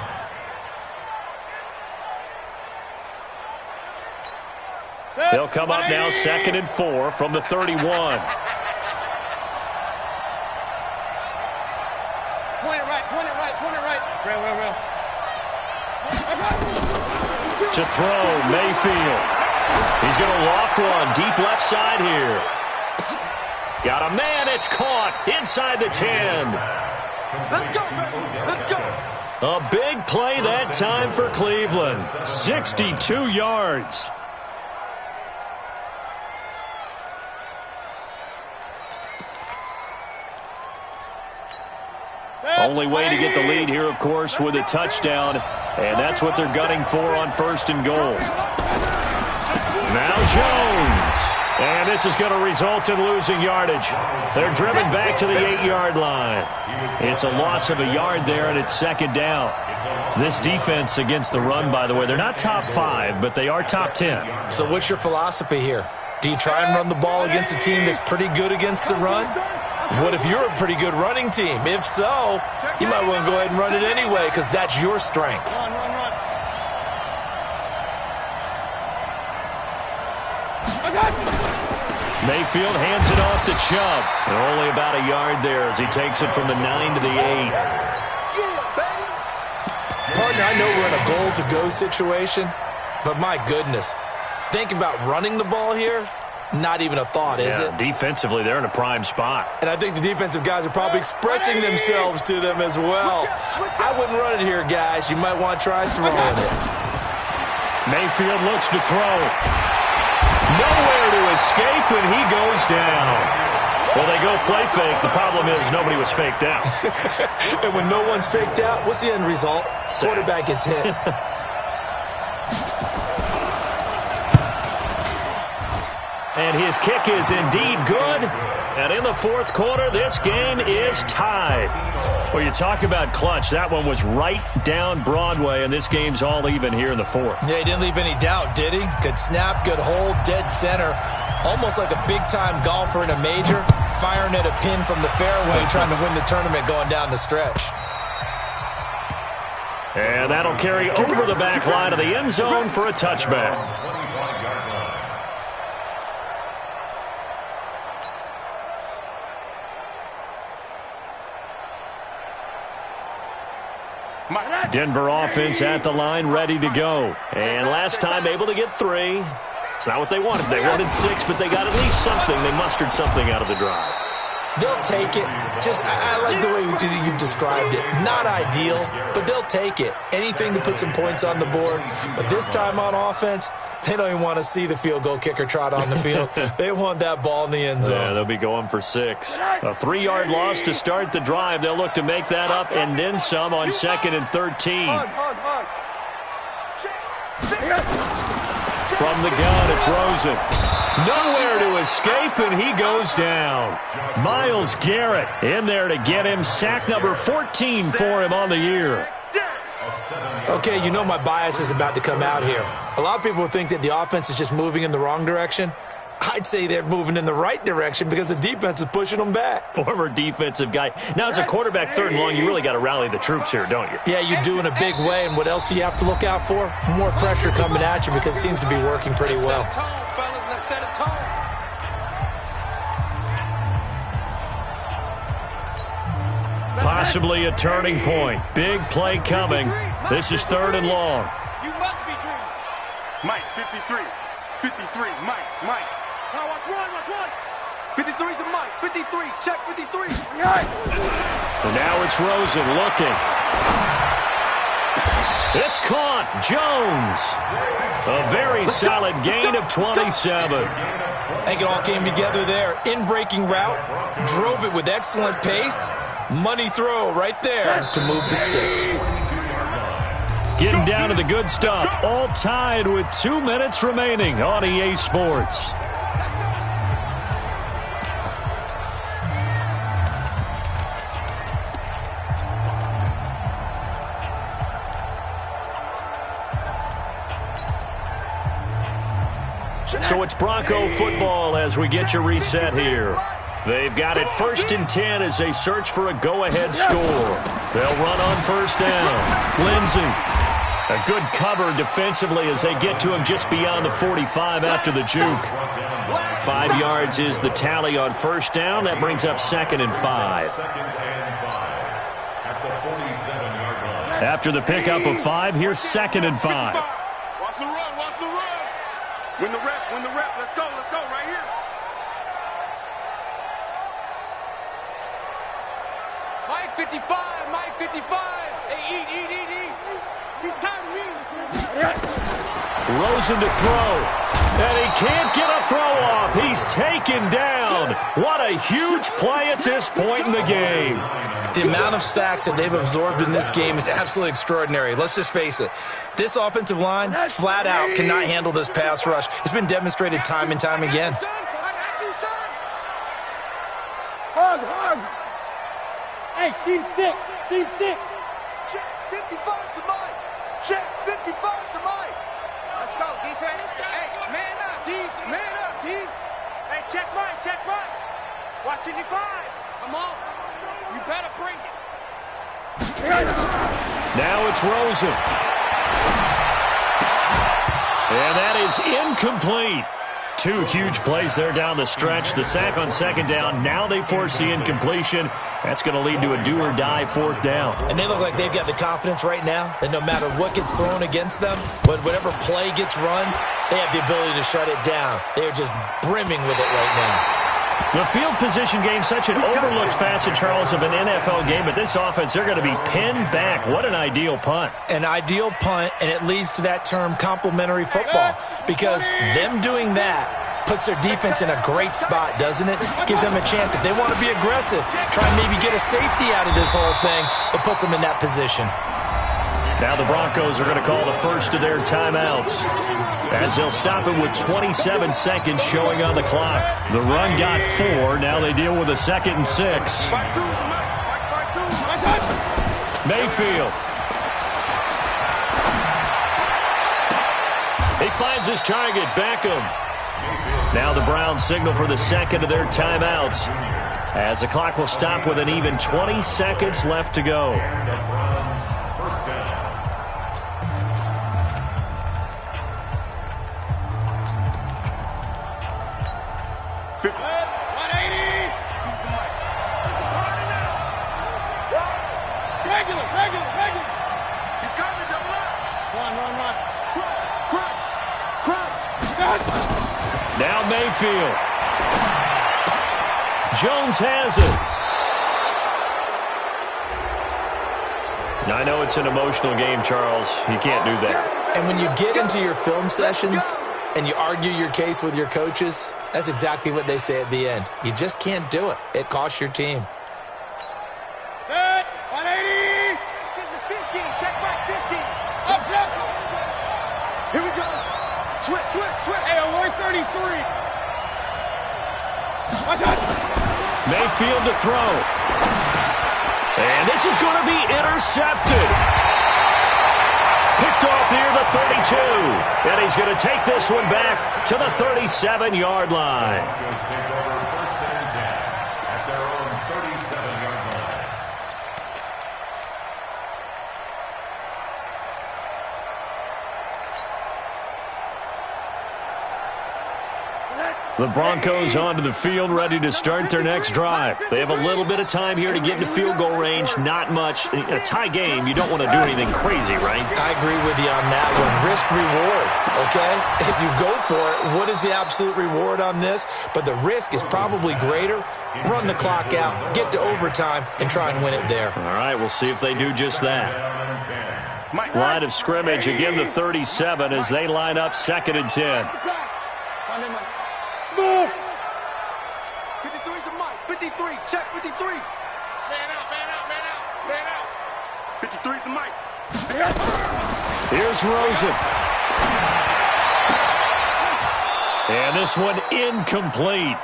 They'll come up now 2nd and 4 from the 31. Point it right. Real. To throw, Mayfield. He's going to loft one deep left side here. Got a man, it's caught inside the 10. Let's go. A big play that time for Cleveland. 62 yards. Only way to get the lead here, of course, with a touchdown. And that's what they're gunning for on 1st and goal. Now Jones. And this is going to result in losing yardage. They're driven back to the 8-yard line. It's a loss of a yard there, and it's 2nd down. This defense against the run, by the way, they're not top 5, but they are top 10. So what's your philosophy here? Do you try and run the ball against a team that's pretty good against the run? What if you're a pretty good running team? If so, you might want to go ahead and run it anyway because that's your strength. Run. Mayfield hands it off to Chubb. And only about a yard there as he takes it from the 9 to the 8. Partner, I know we're in a goal-to-go situation, but my goodness, think about running the ball here. Not even a thought, is it? Defensively, they're in a prime spot. And I think the defensive guys are probably expressing themselves to them as well. I wouldn't run it here, guys. You might want to try throwing it. Mayfield looks to throw. Nowhere to escape, and he goes down. Well, they go play fake. The problem is nobody was faked out. And when no one's faked out, what's the end result? Quarterback gets hit. And his kick is indeed good. And in the 4th quarter, this game is tied. Well, you talk about clutch. That one was right down Broadway, and this game's all even here in the 4th. Yeah, he didn't leave any doubt, did he? Good snap, good hold, dead center. Almost like a big-time golfer in a major, firing at a pin from the fairway, trying to win the tournament going down the stretch. And that'll carry over the back line of the end zone for a touchback. Denver offense at the line, ready to go. And last time able to get 3. It's not what they wanted. They wanted 6, but they got at least something. They mustered something out of the drive. They'll take it. I like the way you've described it. Not ideal, but they'll take it. Anything to put some points on the board. But this time on offense, they don't even want to see the field goal kicker trot on the field. They want that ball in the end zone. Yeah, they'll be going for 6. A 3-yard loss to start the drive. They'll look to make that up and then some on 2nd and 13. From the gun, it's Rosen. Nowhere to escape, and he goes down. Myles Garrett in there to get him. Sack number 14 for him on the year. Okay, you know my bias is about to come out here. A lot of people think that the offense is just moving in the wrong direction. I'd say they're moving in the right direction because the defense is pushing them back. Former defensive guy. Now, as a quarterback 3rd and long, you really got to rally the troops here, don't you? Yeah, you do in a big way. And what else do you have to look out for? More pressure coming at you because it seems to be working pretty well. Possibly a turning point. Big play coming. This is 3rd and long. You must be dreaming. Mike, 53. 53, Mike. Now watch one. 53 to Mike. 53, check 53. And now it's Rosen looking. It's caught. Jones. A very solid gain of 27. I think it all came together there. In-breaking route, drove it with excellent pace. Money throw right there to move the sticks. Getting down to the good stuff. All tied with 2 minutes remaining on EA Sports. So it's Bronco football as we get you reset here. They've got it 1st and 10 as they search for a go-ahead score. They'll run on 1st down. Lindsey. A good cover defensively as they get to him just beyond the 45 after the juke. 5 yards is the tally on 1st down. That brings up 2nd and 5. After the pickup of 5, here's 2nd and 5. Watch the run, watch the run. Win the rep, let's go right here. Mike 55, Mike 55. Hey, eat. He's tired of me. Rosen to throw. And he can't get a throw off. He's taken down. What a huge play at this point in the game. The amount of sacks that they've absorbed in this game is absolutely extraordinary. Let's just face it. This offensive line, flat out, cannot handle this pass rush. It's been demonstrated time and time again. Hug. Hey, seam 6. Check 55 to Mike. Check 55 to Mike. Let's go, defense. Hey, man up, D. Man up, D. Hey, check Mike. Watch 55. Come on. You better bring it. Now it's Rosen. And that is incomplete. 2 huge plays there down the stretch. The sack on 2nd down. Now they force the incompletion. That's going to lead to a do-or-die 4th down. And they look like they've got the confidence right now that no matter what gets thrown against them, whatever play gets run, they have the ability to shut it down. They're just brimming with it right now. The field position game, such an overlooked facet, Charles, of an NFL game, but this offense, they're going to be pinned back. What an ideal punt. An ideal punt, and it leads to that term complementary football, because them doing that puts their defense in a great spot, doesn't it? Gives them a chance. If they want to be aggressive, try and maybe get a safety out of this whole thing, it puts them in that position. Now the Broncos are going to call the first of their timeouts, as they'll stop it with 27 seconds showing on the clock. The run got 4. Now they deal with a 2nd and 6. Mayfield. He finds his target, Beckham. Now the Browns signal for the 2nd of their timeouts, as the clock will stop with an even 20 seconds left to go. Now Mayfield. Jones has it. Now, I know it's an emotional game, Charles. You can't do that. And when you get into your film sessions and you argue your case with your coaches, that's exactly what they say at the end. You just can't do it. It costs your team. 180. Get the 15. Check back 15. Up. Here we go. Switch. Hey, alert 33. Mayfield to throw. And this is going to be intercepted. Picked off near the 32. And he's going to take this one back to the 37-yard line. The Broncos onto the field, ready to start their next drive. They have a little bit of time here to get into field goal range. Not much. In a tie game, you don't want to do anything crazy, right? I agree with you on that one. Risk-reward, okay? If you go for it, what is the absolute reward on this? But the risk is probably greater. Run the clock out, get to overtime, and try and win it there. All right, we'll see if they do just that. Line of scrimmage, again the 37 as they line up 2nd and 10. Smooth. 53 to Mike. 53. Check 53. Man out, man out, man out, man out. 53 to Mike. Here's Rosen. And this one incomplete.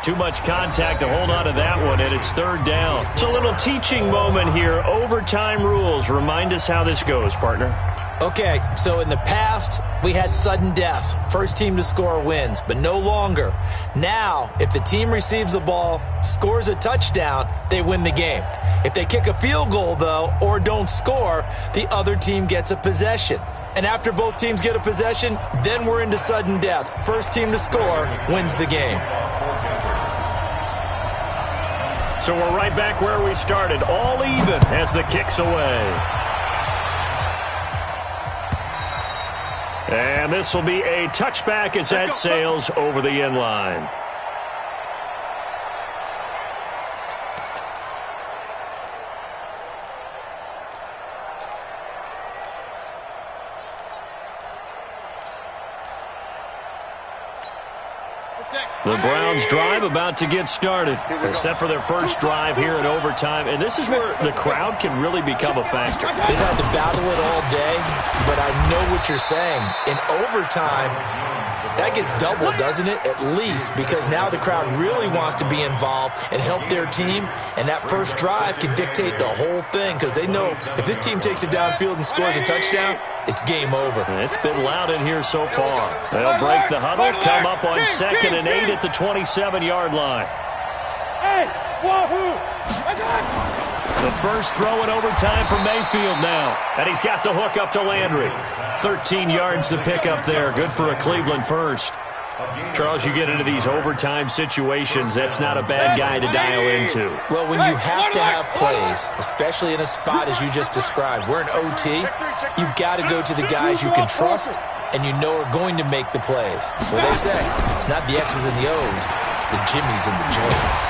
Too much contact to hold on to that one, and it's 3rd down. It's a little teaching moment here. Overtime rules. Remind us how this goes, partner. Okay, so in the past, we had sudden death. First team to score wins, but no longer. Now, if the team receives the ball, scores a touchdown, they win the game. If they kick a field goal, though, or don't score, the other team gets a possession. And after both teams get a possession, then we're into sudden death. First team to score wins the game. So we're right back where we started, all even as the kick's away. And this will be a touchback as that sails over the end line. The Browns drive about to get started. They're set for their first drive here in overtime. And this is where the crowd can really become a factor. They've had to battle it all day, but I know what you're saying. In overtime, that gets doubled, doesn't it? At least, because now the crowd really wants to be involved and help their team. And that first drive can dictate the whole thing because they know if this team takes it downfield and scores a touchdown, it's game over. It's been loud in here so far. They'll break the huddle, come up on 2nd and 8 at the 27-yard line. The first throw in overtime for Mayfield now. And he's got the hook up to Landry. 13 yards to pick up there. Good for a Cleveland first. Charles, you get into these overtime situations, that's not a bad guy to dial into. Well, when you have to have plays, especially in a spot as you just described, we're in OT, you've got to go to the guys you can trust and you know are going to make the plays. What they say, it's not the X's and the O's, it's the Jimmies and the Joes.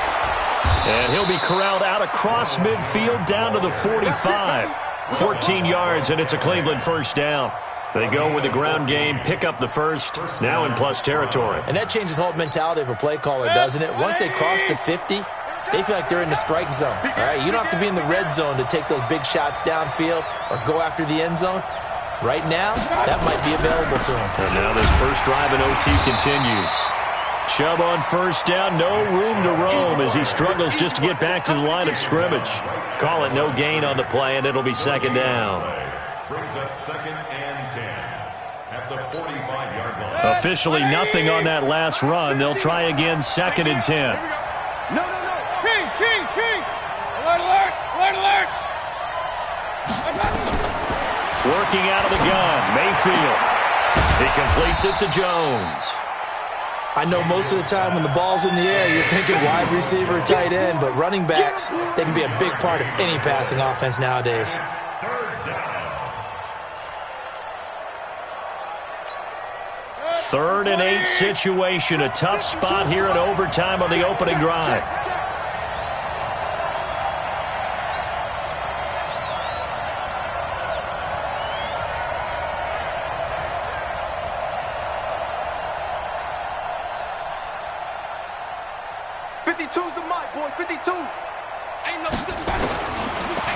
And he'll be corralled out across midfield down to the 45. 14 yards, and it's a Cleveland first down. They go with the ground game, pick up the first, now in plus territory. And that changes the whole mentality of a play caller, doesn't it? Once they cross the 50, they feel like they're in the strike zone. All right, you don't have to be in the red zone to take those big shots downfield or go after the end zone. Right now, that might be available to them. And now this first drive in OT continues. Chubb on first down, no room to roam as he struggles just to get back to the line of scrimmage. Call it no gain on the play, and it'll be 2nd down. Brings up 2nd and 10 at the 45-yard line. Officially nothing on that last run. They'll try again 2nd and 10. No. King. Alert. Working out of the gun, Mayfield. He completes it to Jones. I know most of the time when the ball's in the air, you're thinking wide receiver, tight end, but running backs, they can be a big part of any passing offense nowadays. Third and 8 situation, a tough spot here in overtime on the opening drive.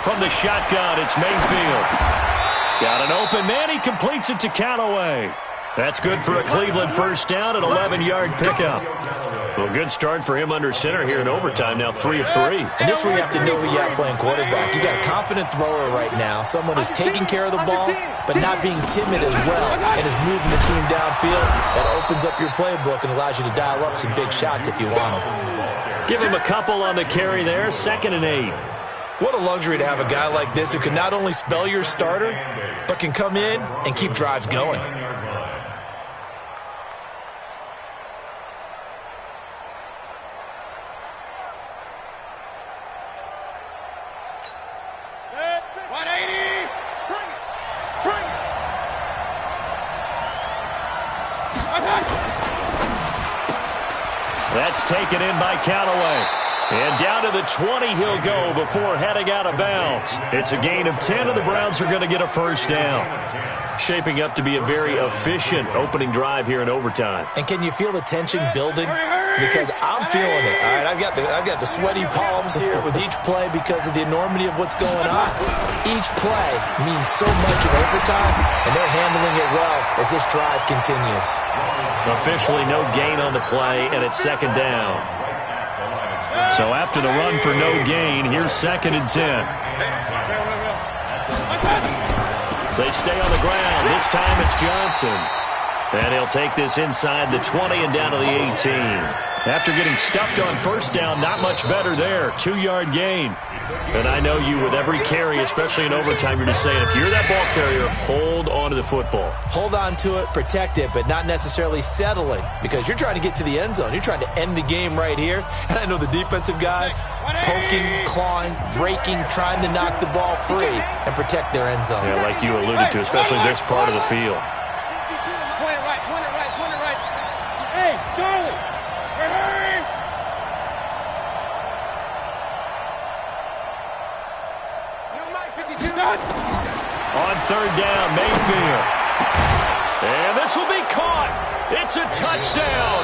From the shotgun, it's Mayfield. He's got an open man. He completes it to Callaway. That's good for a Cleveland first down, an 11-yard pickup. Well, good start for him under center here in overtime, now 3 of 3. And this is where you have to know who you have playing quarterback. You got a confident thrower right now, someone who's taking care of the ball, but not being timid as well, and is moving the team downfield. That opens up your playbook and allows you to dial up some big shots if you want them. Give him a couple on the carry there, 2nd and 8. What a luxury to have a guy like this who can not only spell your starter, but can come in and keep drives going. That's taken in by Callaway. And down to the 20 he'll go before heading out of bounds. It's a gain of 10, and the Browns are going to get a first down. Shaping up to be a very efficient opening drive here in overtime. And can you feel the tension building? Because I'm feeling it. All right, I've got the sweaty palms here with each play because of the enormity of what's going on. Each play means so much in overtime, and they're handling it well as this drive continues. Officially no gain on the play, and it's second down. So after the run for no gain, here's 2nd and 10. They stay on the ground. This time it's Johnson. And he'll take this inside the 20 and down to the 18. After getting stuffed on first down, not much better there. 2-yard gain. And I know you with every carry, especially in overtime, you're just saying, if you're that ball carrier, hold on to the football. Hold on to it, protect it, but not necessarily settling because you're trying to get to the end zone. You're trying to end the game right here. And I know the defensive guys poking, clawing, raking, trying to knock the ball free and protect their end zone. Yeah, like you alluded to, especially this part of the field. Point it right, point it right, point it right. Hey, Charlie! Hurry! On 3rd down, Mayfield. And this will be caught. It's a touchdown.